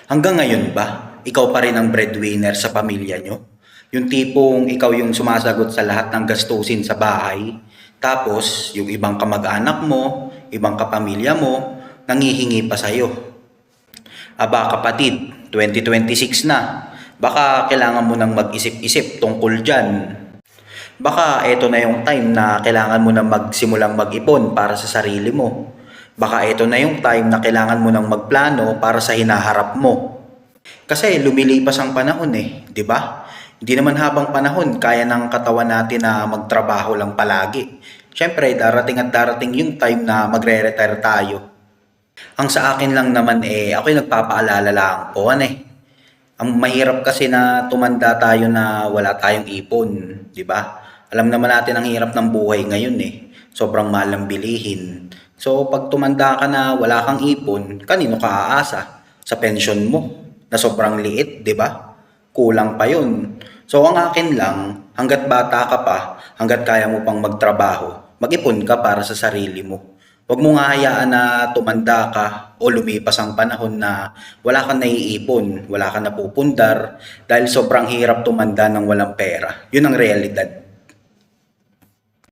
Hanggang ngayon ba, ikaw pa rin ang breadwinner sa pamilya nyo? Yung tipong ikaw yung sumasagot sa lahat ng gastusin sa bahay, tapos yung ibang kamag-anak mo, ibang kapamilya mo, nangihingi pa sa'yo. Aba kapatid, 2026 na. Baka kailangan mo nang mag-isip-isip tungkol dyan. Baka eto na yung time na kailangan mo nang magsimulang mag-ipon para sa sarili mo. Baka eto na yung time na kailangan mo nang magplano para sa hinaharap mo. Kasi lumilipas ang panahon di ba? Hindi naman habang panahon kaya ng katawan natin na magtrabaho lang palagi. Siyempre, darating at darating yung time na magre-retire tayo. Ang sa akin lang naman ako'y nagpapaalala lang po Ang mahirap kasi na tumanda tayo na wala tayong ipon, di ba? Alam naman natin ang hirap ng buhay ngayon Sobrang mahal ng bilihin. So pag tumanda ka na wala kang ipon, kanino ka aasa? Sa pensyon mo na sobrang liit, di ba? Kulang pa yun. So ang akin lang, hanggat bata ka pa, hanggat kaya mo pang magtrabaho, mag-ipon ka para sa sarili mo. Huwag mo nga hayaan na tumanda ka o lumipas ang panahon na wala kang naiipon, wala kang napupundar dahil sobrang hirap tumanda ng walang pera. Yun ang realidad.